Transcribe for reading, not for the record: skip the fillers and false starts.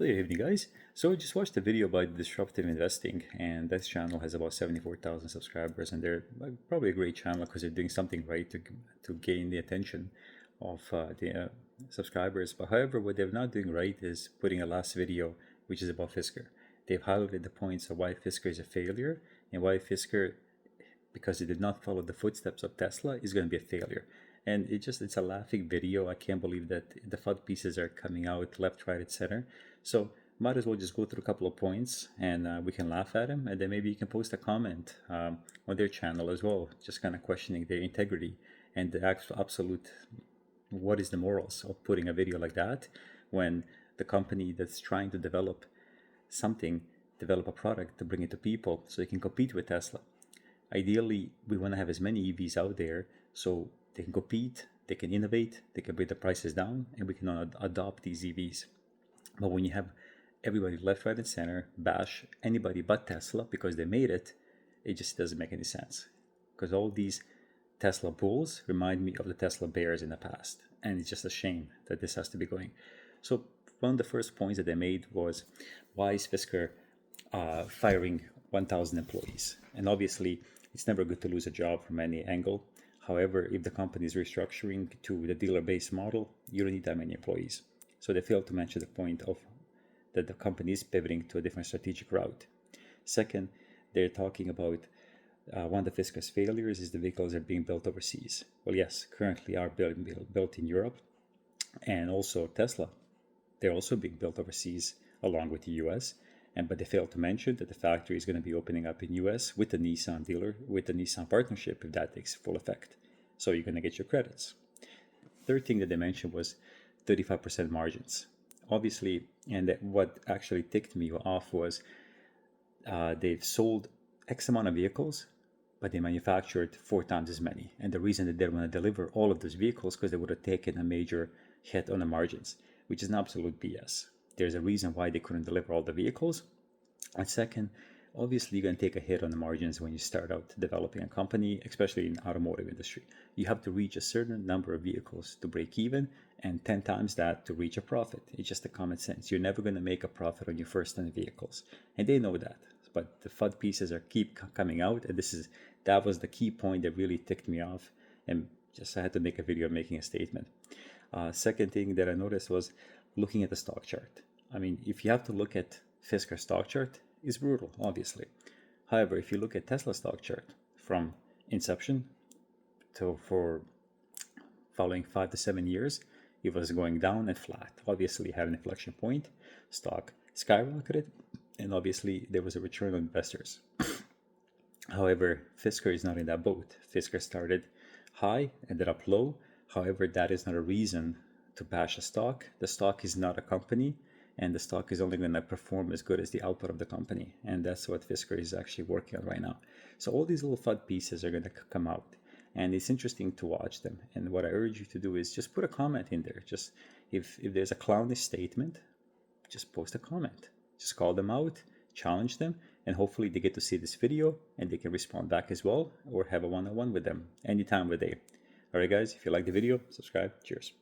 Good evening, guys. So I just watched a video about disruptive investing, and this channel has about 74,000 subscribers, and they're probably a great channel because they're doing something right to gain the attention of the subscribers. But however, what they're not doing right is putting a last video, which is about Fisker. They've highlighted the points of why Fisker is a failure and why Fisker, because it did not follow the footsteps of Tesla, is going to be a failure. And it's a laughing video. I can't believe that the FUD pieces are coming out left, right, etc. So might as well just go through a couple of points and we can laugh at them, and then maybe you can post a comment on their channel as well, just kind of questioning their integrity and the absolute what is the morals of putting a video like that when the company that's trying to develop something, develop a product to bring it to people so they can compete with Tesla. Ideally, we want to have as many EVs out there so they can compete, they can innovate, they can bring the prices down, and we can adopt these EVs. But when you have everybody left, right, and center bash anybody but Tesla because they made it, it just doesn't make any sense. Because all these Tesla bulls remind me of the Tesla bears in the past. And it's just a shame that this has to be going. So one of the first points that they made was, why is Fisker firing 1,000 employees? And obviously, it's never good to lose a job from any angle. However, if the company is restructuring to the dealer-based model, you don't need that many employees. So they failed to mention the point of that the company is pivoting to a different strategic route. Second, they're talking about one of the Fisker's failures is the vehicles are being built overseas. Well, yes, currently are built in Europe, and also Tesla. They're also being built overseas along with the US. But they failed to mention that the factory is going to be opening up in US with the Nissan dealer, with the Nissan partnership, if that takes full effect. So you're going to get your credits. Third thing that they mentioned was 35% margins. Obviously, and what actually ticked me off was they've sold X amount of vehicles, but they manufactured 4 times as many. And the reason that they want to deliver all of those vehicles because they would have taken a major hit on the margins, which is an absolute BS. There's a reason why they couldn't deliver all the vehicles. And second, obviously you're going to take a hit on the margins when you start out developing a company, especially in the automotive industry. You have to reach a certain number of vehicles to break even and 10 times that to reach a profit. It's just a common sense. You're never going to make a profit on your first 10 vehicles. And they know that. But the FUD pieces keep coming out. And that was the key point that really ticked me off. And just I had to make a video making a statement. Second thing that I noticed was looking at the stock chart. I mean, if you have to look at Fisker stock chart, it's brutal, obviously. However, if you look at Tesla stock chart from inception for following 5 to 7 years, it was going down and flat. Obviously, it had an inflection point. Stock skyrocketed, and obviously there was a return on investors. However, Fisker is not in that boat. Fisker started high, ended up low. However, that is not a reason to bash a stock. The stock is not a company, and the stock is only going to perform as good as the output of the company. And that's what Fisker is actually working on right now. So all these little FUD pieces are going to come out, and it's interesting to watch them. And what I urge you to do is just put a comment in there. Just if there's a clownish statement, just post a comment. Just call them out, challenge them, and hopefully they get to see this video and they can respond back as well, or have a one-on-one with them anytime of the day. All right, guys, if you like the video, subscribe. Cheers.